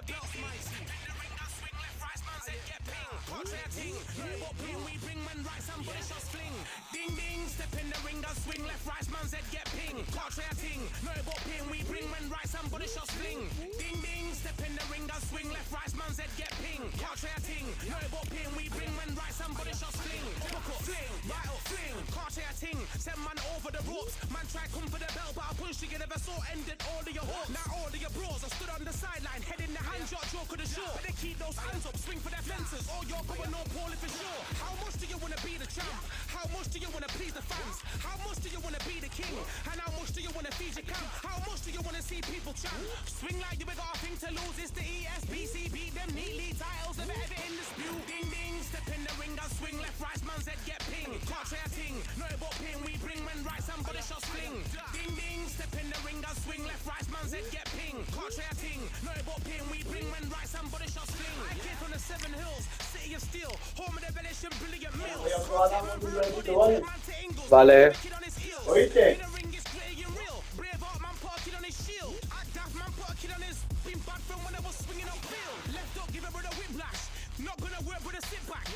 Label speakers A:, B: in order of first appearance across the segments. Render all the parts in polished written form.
A: belts, my team. In the ring, I swing left, right, man's head get ping. Can't try a ting. No what ping we bring when right, somebody shots fling. Ding ding, step in the ring, I swing left, right, man's head get ping. Can't try a ting. No what ping we bring when right, somebody shots fling. Ding ding, step in the ring, I swing left, right, man's head get ping. Can't try a ting. No what ping we bring when right, somebody shots fling. Hook up, fling, right up, fling. Can't try a ting. Send man over the ropes. Man try come for the belt, but I punched you never saw ended all of your hopes. Now all of your bros, I stood on the sideline, head in the hand, shot joke of the show. Better keep those hands up, swing for their fences. All you're going on poorly for sure. How much do you wanna be the champ? How much do you wanna please the fans? How much do you wanna be the king? And how much do you wanna feed your camp? How much do you wanna see people champ? Swing like you got a thing to lose. It's the ESBC, beat them neatly. Titles never ever in dispute. Ding ding, step in the ring, I swing left, right, man's head get ping. Can't try a ting, no but ping we bring when right, somebody shots fling. Ding ding, step in the ring, I swing left, right, man's head get ping. Can't try a ting, no but ping we bring when right, somebody shots fling. I came from the 7 Hills, city of steel, home of the village and brilliant meals.
B: Vale. ¿Oíste?
A: Not gonna work with a sit back.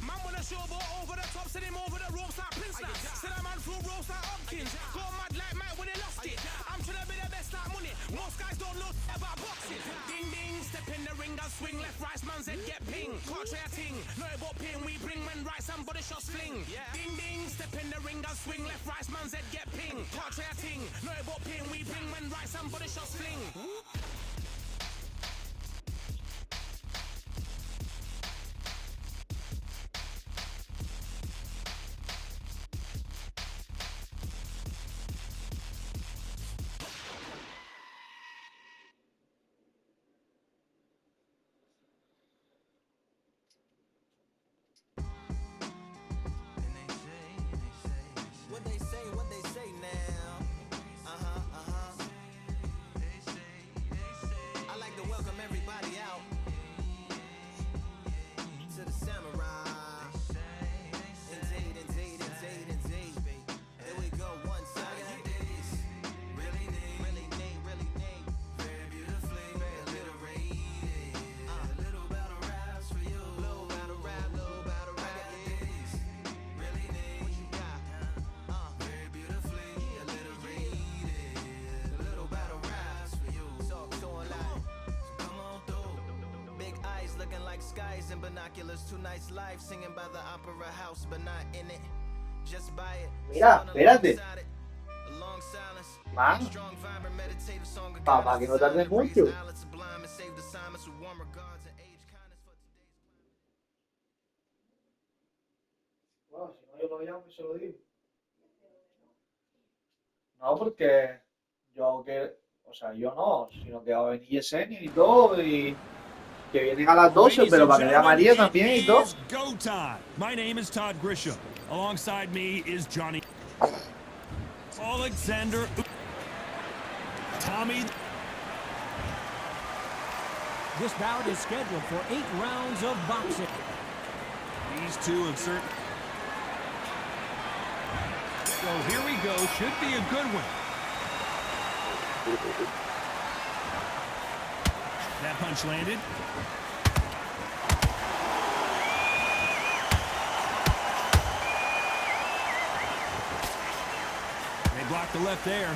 A: Man wanna show ball over the top, send him over the ropes like Prince. Send a man through ropes like Hopkins. Go mad like Mike when he lost it. I'm trying to be the best like money. Most guys don't know about boxing. Ding ding, step in the ring, I swing left, right, man's head get ping. Can't try a ting, no but ping we bring when right, somebody shots fling. Ding ding, step in the ring, I swing left, right, man's head get ping. Can't try a ting, no but ping we bring when right, somebody shots fling.
C: What they say now. I like to welcome everybody out to the samurai. Indeed. Here we go, one time. Really need. Very beautifully, very alliterated. A little battle raps for you. Little battle rap. Really need. What you got? Very beautifully alliterated. A little battle raps for you. So alive. So come on through. Big eyes looking like skies and binoculars. 2 nights live singing by the opera house, but not in it. Just by it.
B: Mira, espérate.
C: A long silence.
B: Man.
C: Strong vibrant meditative song of
B: Papá, que no tardes mucho.
C: sublime and save the Simons with warm regards and age kindness for today's
B: Bueno, si no yo lo llamo y se lo digo. No, porque yo no, sino que va a venir Yesenia y todo, y que vienen a las 12, pero para que vea María también y todo.
D: Go time. My name is Todd Grisham. Alongside me is Johnny Alexander Tommy.
E: This bout is scheduled for 8 rounds of boxing.
D: These two have certain. So here we go. Should be a good one. That punch landed. They blocked the left there.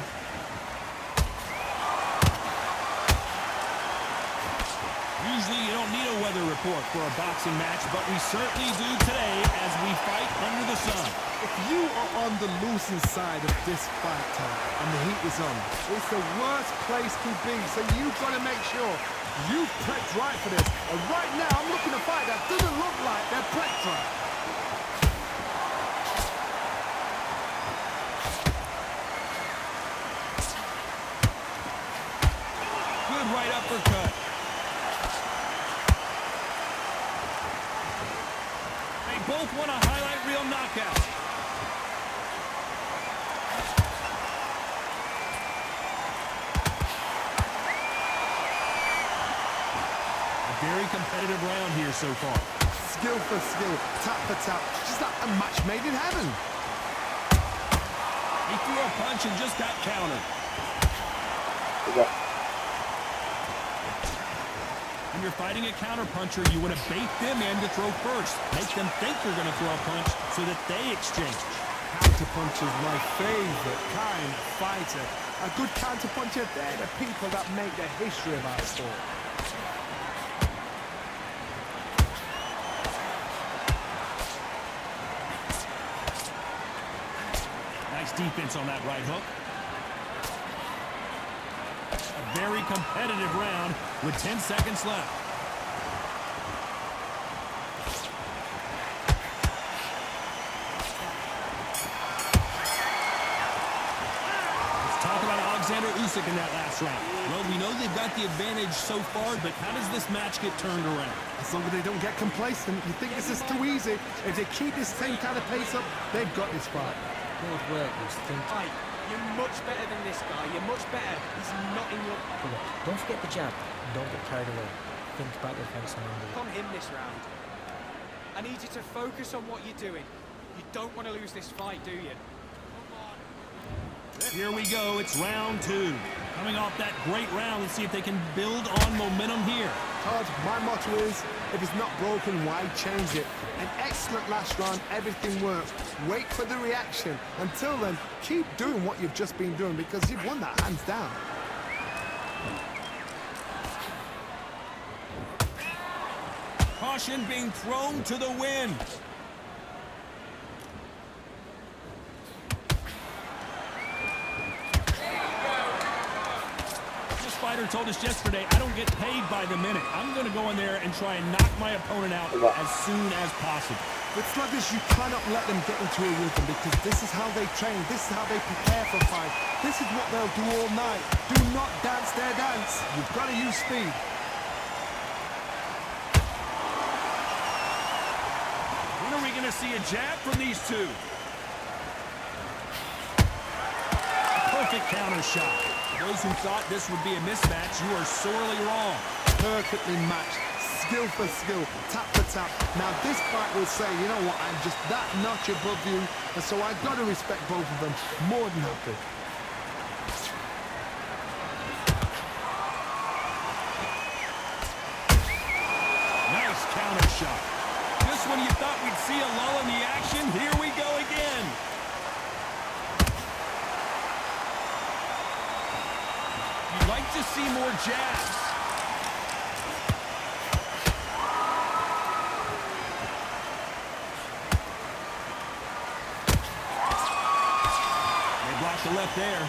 D: Usually you don't need a weather report for a boxing match, but we certainly do today as we fight under the sun.
F: If you are on the losing side of this fight time and the heat is on, it's the worst place to be, so you've got to make sure you've prepped right for this. And right now, I'm looking at a fight that doesn't look like they're prepped right.
D: Good right uppercut. They both want a highlight reel knockout. Very competitive round here so far.
F: Skill for skill, tap for tap, just like a match made in heaven.
D: He threw a punch and just got countered. When you're fighting a counterpuncher, you want to bait them in to throw first. Make them think you're going to throw a punch so that they exchange.
F: Counterpuncher is my favorite kind of fighter. A good counterpuncher, they're the people that make the history of our sport.
D: Nice defense on that right hook. A very competitive round with 10 seconds left. Usyk in that last round.
G: Well, we know they've got the advantage so far, but how does this match get turned around?
F: As long as they don't get complacent, you think this is too easy. If they keep this same kind of pace up, they've got this fight.
E: Good work,
H: Hey, you're much better than this guy. You're much better. He's not in your...
I: Don't forget the jab. Don't get carried away. Think about the defense and under.
H: On him this round. I need you to focus on what you're doing. You don't want to lose this fight, do you?
D: Here we go, it's round 2. Coming off that great round, let's see if they can build on momentum here.
F: Todd, my motto is, if it's not broken, why change it? An excellent last round, everything works. Wait for the reaction. Until then, keep doing what you've just been doing because you've won that hands down.
D: Caution being thrown to the wind. Fighter told us yesterday, I don't get paid by the minute. I'm going to go in there and try and knock my opponent out as soon as possible.
F: With sluggers, you cannot let them get into a rhythm because this is how they train. This is how they prepare for fight. This is what they'll do all night. Do not dance their dance. You've got to use speed.
D: When are we going to see a jab from these two? Perfect counter shot. Those who thought this would be a mismatch, you are sorely wrong.
F: Perfectly matched, skill for skill, tap for tap. Now this fight will say, you know what, I'm just that notch above you, and so I've got to respect both of them more than happy.
D: Nice counter shot. Just when you thought we'd see a lull in the action, here we go again. You'd like to see more jabs. They blocked the left there.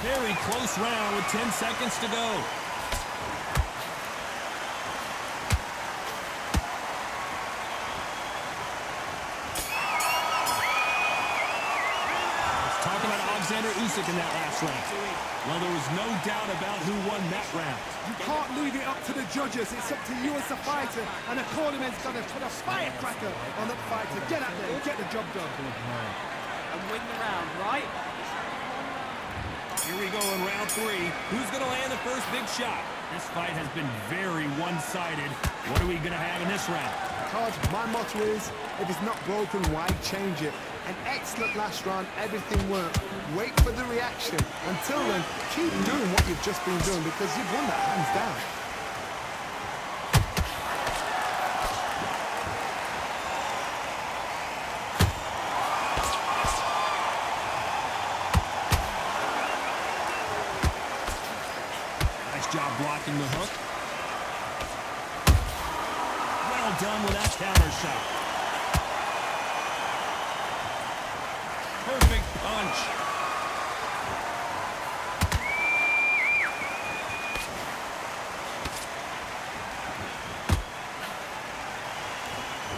D: Very close round with 10 seconds to go. Usyk in that last round. Well, there was no doubt about who won that round.
F: You can't leave it up to the judges. It's up to you as a fighter, and the cornerman's got to put a firecracker on that fighter. Get out there and get the job done.
H: And win the round, right?
D: Here we go in round 3. Who's going to land the first big shot? This fight has been very one-sided. What are we going to have in this round?
F: Todd, my motto is, if it's not broken, why change it? An excellent last round, everything works. Wait for the reaction. Until then, keep doing what you've just been doing because you've won that hands down.
D: Nice job blocking the hook. Well done with that counter shot. Perfect punch.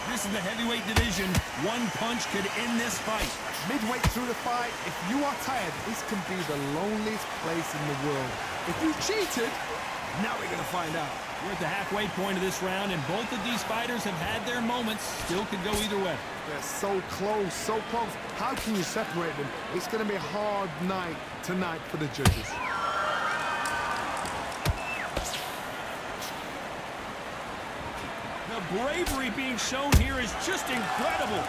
D: This is the heavyweight division. One punch could end this fight.
F: Midway through the fight, if you are tired, this can be the loneliest place in the world. If you cheated, now we're going to find out.
D: We're at the halfway point of this round, and both of these fighters have had their moments. Still could go either way.
F: They're so close, so close. How can you separate them? It's going to be a hard night tonight for the judges.
D: The bravery being shown here is just incredible.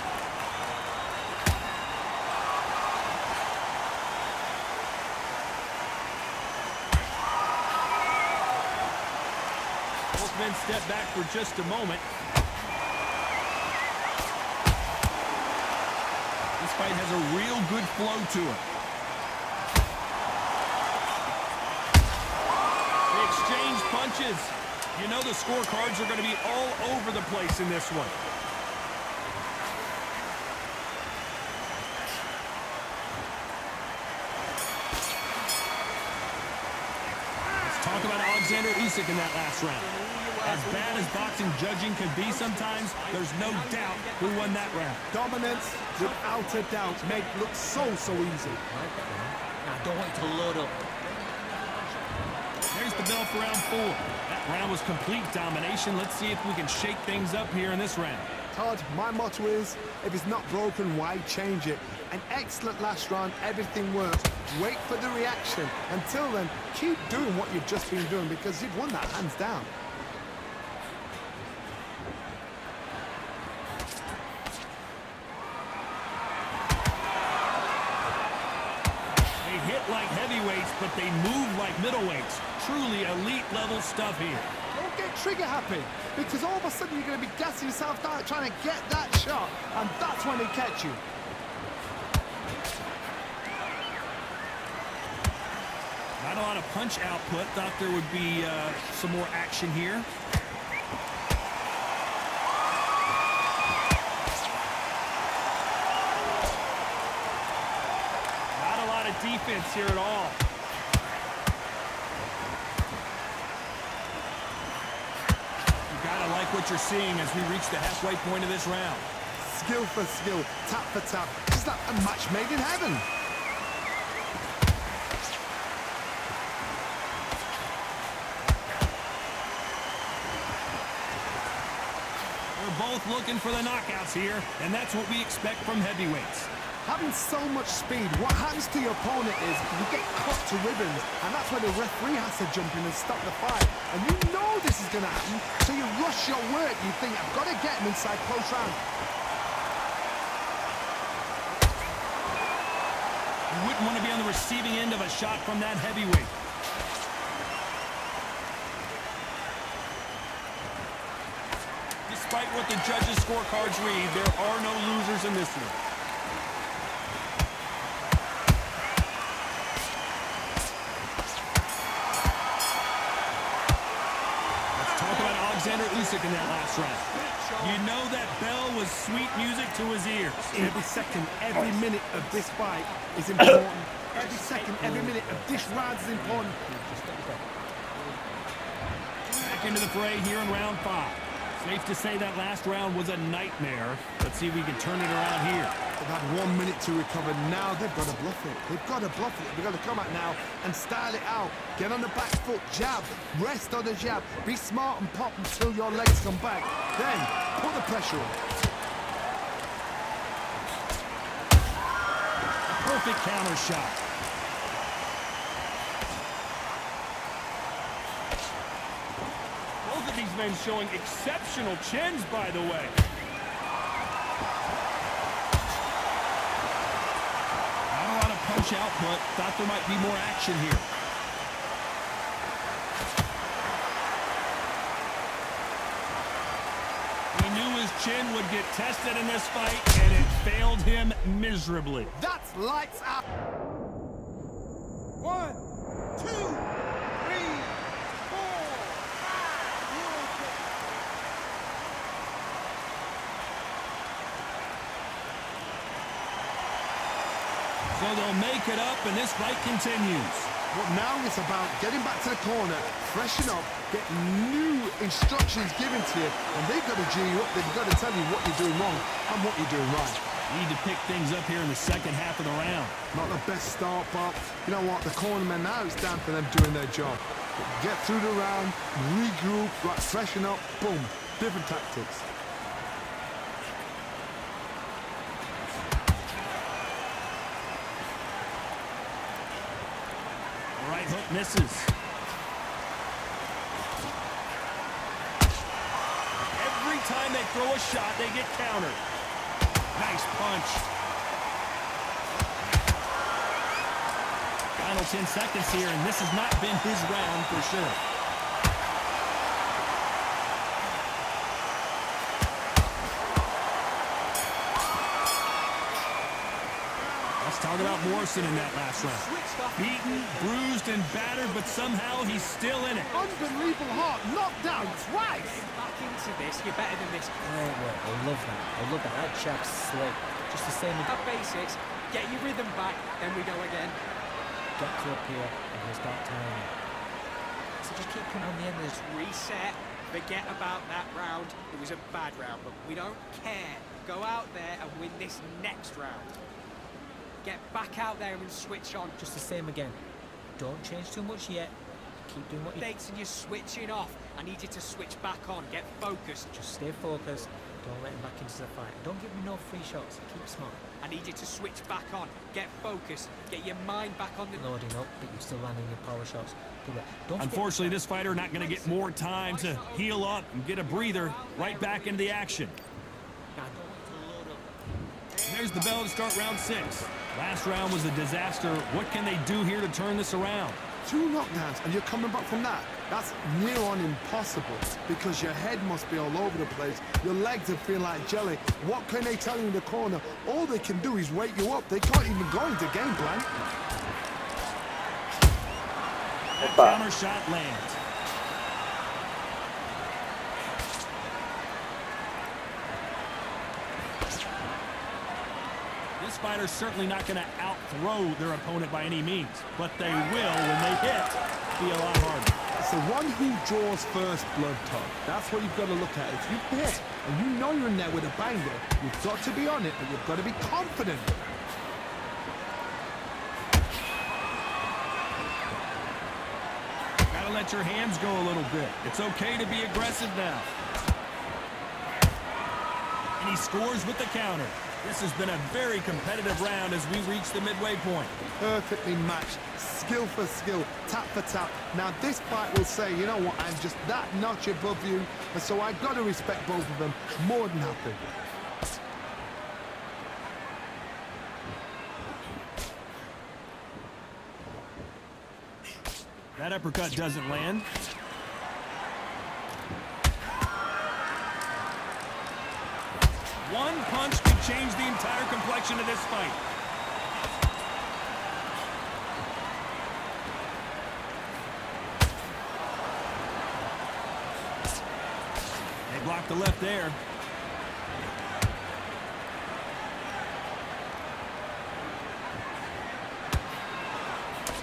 D: men step back for just a moment. This fight has a real good flow to it. They exchange punches. You know the scorecards are going to be all over the place in this one. Talk about Alexander Usyk in that last round. As bad as boxing judging can be sometimes, there's no doubt who won that round.
F: Dominance, without a doubt, made it look so easy.
I: Now, don't want to load up.
D: There's the bell for round 4. That round was complete domination. Let's see if we can shake things up here in this round.
F: Todd, my motto is, if it's not broken, why change it? An excellent last round, everything worked. Wait for the reaction. Until then, keep doing what you've just been doing because you've won that hands down.
D: They hit like heavyweights, but they move like middleweights. Truly elite level stuff here.
F: Don't get trigger happy, because all of a sudden you're going to be gassing yourself down trying to get that shot, and that's when they catch you.
D: Not a lot of punch output. Thought there would be some more action here. Not a lot of defense here at all. You gotta like what you're seeing as we reach the halfway point of this round.
F: Skill for skill, tap for tap. It's like a match made in heaven.
D: Both looking for the knockouts here, and that's what we expect from heavyweights.
F: Having so much speed, what happens to your opponent is you get cut to ribbons, and that's where the referee has to jump in and stop the fight. And you know this is going to happen, so you rush your work. You think, I've got to get him inside close round.
D: You wouldn't want to be on the receiving end of a shot from that heavyweight. Despite what the judges' scorecards read, there are no losers in this one. Let's talk about Alexander Usyk in that last round. You know that bell was sweet music to his ears.
F: Every second, every minute of this fight is important. Every second, every minute of this round is important.
D: Back into the fray here in round 5. Safe to say that last round was a nightmare. Let's see if we can turn it around here.
F: They've had 1 minute to recover. Now they've got to bluff it. They've got to bluff it. They've got to come out now and style it out. Get on the back foot, jab, rest on the jab. Be smart and pop until your legs come back. Then put the pressure on.
D: Perfect counter shot. Both of these men showing exceptional chins, by the way. Not a lot of punch output. Thought there might be more action here. He knew his chin would get tested in this fight, and it failed him miserably.
F: That's lights out.
C: 1, 2, 3, 4, 5.
D: So they'll make it up, and this fight continues.
F: But now it's about getting back to the corner, freshen up, get new instructions given to you, and they've got to G you up. They've got to tell you what you're doing wrong and what you're doing right.
D: Need to pick things up here in the second half of the round.
F: Not the best start, but you know what? The cornermen now, it's down for them doing their job. Get through the round, regroup, right, freshen up, boom, different tactics.
D: Right hook misses. Every time they throw a shot, they get countered. Nice punch. Final 10 seconds here, and this has not been his round for sure. Let's talk about Morrison in that last round.
H: Switched off.
D: Beaten, bruised, and battered, but somehow he's still in it.
F: Unbelievable heart, knocked down twice.
H: Get back into this. You're better than this.
I: Great work. I love that. I love that. That jab's slick. Just the same as
H: At basics, get your rhythm back, then we go again.
I: get to up here and he'll start timing. So just keep putting on the end of this.
H: Reset. Forget about that round. It was a bad round, but we don't care. Go out there and win this next round. Get back out there and switch on.
I: Just the same again. Don't change too much yet. Keep doing what you
H: Dates and you're switching off. I need you to switch back on. Get focused.
I: Just stay focused. Don't let him back into the fight. Don't give him no free shots. Keep smart.
H: I need you to switch back on. Get focused. Get your mind back on the...
I: Loading up, but you're still landing your power shots. Do it. Don't
D: Unfortunately, this fighter not going to get more time to heal up and get a breather. Right back into the action. There's the bell to start round 6. Last round was a disaster. What can they do here to turn this around?
F: 2 knockdowns and you're coming back from that. That's near on impossible because your head must be all over the place. Your legs are feeling like jelly. What can they tell you in the corner? All they can do is wake you up. They can't even go into game plan.
D: That counter shot lands. This fighter's certainly not going to out-throw their opponent by any means, but they will, when they hit, be a lot harder.
F: It's the one who draws first blood, Todd. That's what you've got to look at. If you hit and you know you're in there with a banger, you've got to be on it, but you've got to be confident.
D: Gotta let your hands go a little bit. It's okay to be aggressive now. And he scores with the counter. This has been a very competitive round as we reach the midway point.
F: Perfectly matched, skill for skill, tap for tap. Now this fight will say, you know what, I'm just that notch above you, and so I've got to respect both of them more than happy.
D: That uppercut doesn't land. One punch could change the entire complexion of this fight. They blocked the left there.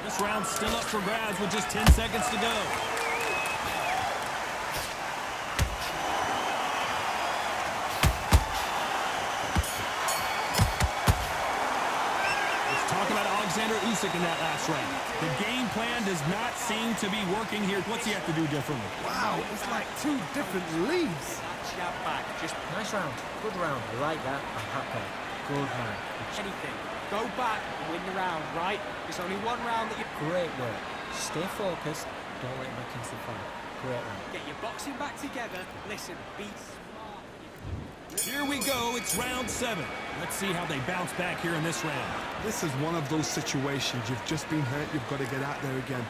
D: This round's still up for grabs with just 10 seconds to go. In that last round. The game plan does not seem to be working here. What's he have to do differently?
F: Wow, it's like 2 different leagues.
H: Jab back. Just
I: nice round. Good round. I like that. I'm happy. Good man.
H: anything. Go back and win the round, right? There's only one round that you...
I: Great work. Stay focused. Don't let him back into the fight. Great round.
H: Get your boxing back together. Listen, be smart.
D: Here we go. It's round 7. Let's see how they bounce back here in this round.
F: This is one of those situations. You've just been hurt. You've got to get out there again.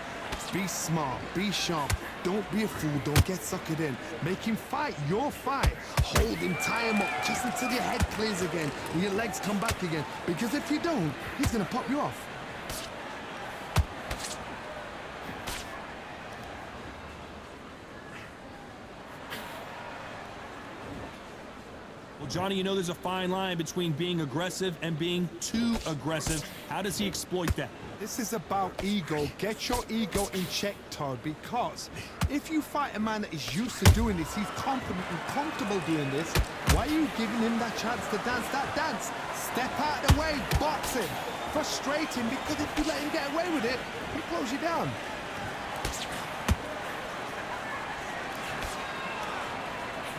F: Be smart. Be sharp. Don't be a fool. Don't get suckered in. Make him fight your fight. Hold him. Tie him up just until your head clears again and your legs come back again. Because if you don't, he's going to pop you off.
D: Well, Johnny, you know there's a fine line between being aggressive and being too aggressive. How does he exploit that?
F: This is about ego. Get your ego in check, Todd, because if you fight a man that is used to doing this, he's confident and comfortable doing this, why are you giving him that chance to dance that dance? Step out of the way, box him, frustrate him, because if you let him get away with it, he'll close you down.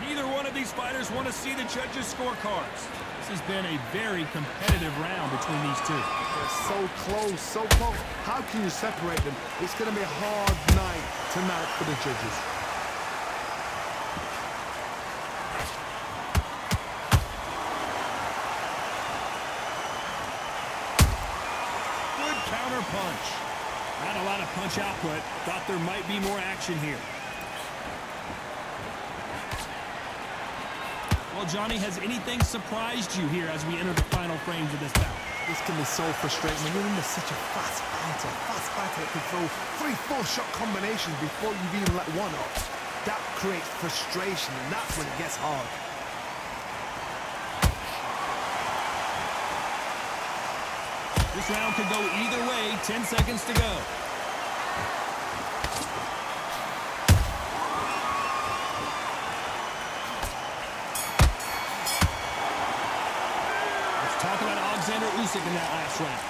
D: Neither one of these fighters want to see the judges' scorecards. This has been a very competitive round between these two.
F: They're so close, so close. How can you separate them? It's going to be a hard night tonight for the judges.
D: Good counter punch. Not a lot of punch output. Thought there might be more action here. Well, Well, Johnny, has anything surprised you here as we enter the final frames of this bout?
F: This can be so frustrating when you're under such a fast fighter that can throw 3-4 shot combinations before you've even let one off. That creates frustration, and that's when it gets hard.
D: This round could go either way. 10 seconds to go. Let's talk about Alexander Usyk in that last round.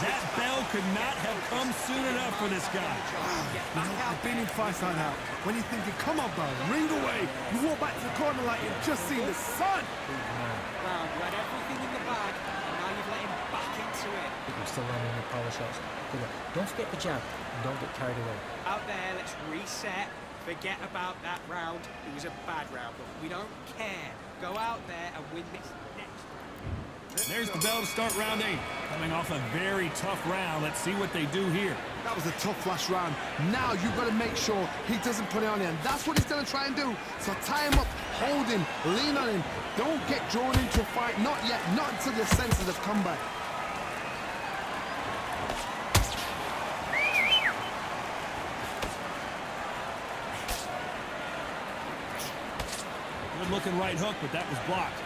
D: That bell could not have come soon enough for this guy.
F: You know, I've been in fights like that. When you're thinking, come on, bro, ring away. You walk back to the corner like you've just seen the sun.
H: Round, you had everything in the bag, and now you've let him back into it.
I: You're still landing the power shots. Good luck. Don't forget the jab, and don't get carried away.
H: Out there, let's reset. Forget about that round. It was a bad round, but we don't care. Go out there and win this next round.
D: There's the bell to start round 8. Coming off a very tough round. Let's see what they do here.
F: That was a tough last round. Now you've got to make sure he doesn't put it on him. That's what he's going to try and do. So tie him up, hold him, lean on him. Don't get drawn into a fight. Not yet. Not until your senses have come back.
D: Good looking right hook, but that was blocked.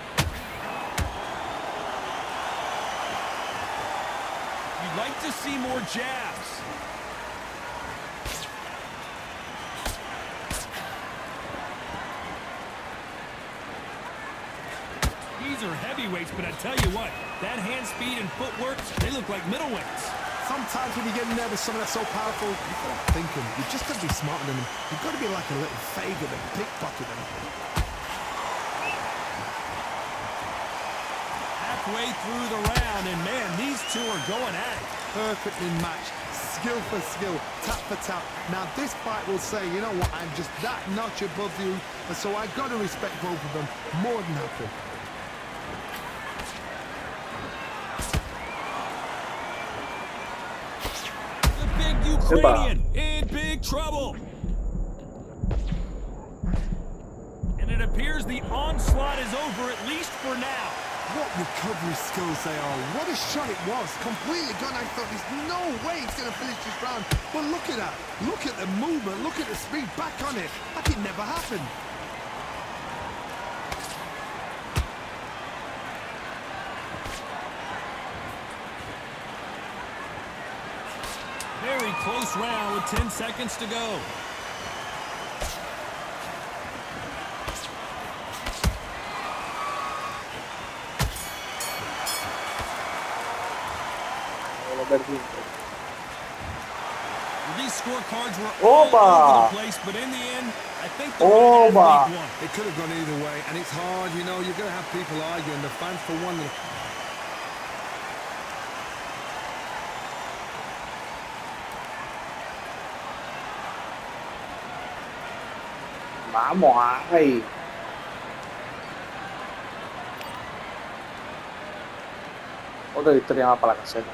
D: You'd like to see more jabs. These are heavyweights, but I tell you what, that hand speed and footwork, they look like middleweights.
F: Sometimes when you get in there with someone that's so powerful, you've got to think him. You've just got to be smarter than him. You've got to be like a little faggot and pickpocket him.
D: Halfway through the round, and man, these two are going at it.
F: Perfectly matched, skill for skill, tap for tap. Now this fight will say, you know what, I'm just that notch above you, and so I've got to respect both of them more than happy.
D: The big Ukrainian in big trouble. And it appears the onslaught is over, at least for now.
F: What recovery skills they are. What a shot it was. Completely gone. I thought there's no way he's going to finish this round. But look at that. Look at the movement. Look at the speed. Back on it. Like it never happened.
D: Very close round with 10 seconds to go. These scorecards were all over the place, but in the end, I think the winner won.
F: It could have gone either way, and it's hard, you know, you're going to have people arguing. The fans, for one,
B: Vamos ahí. Otra victoria más para la caseta.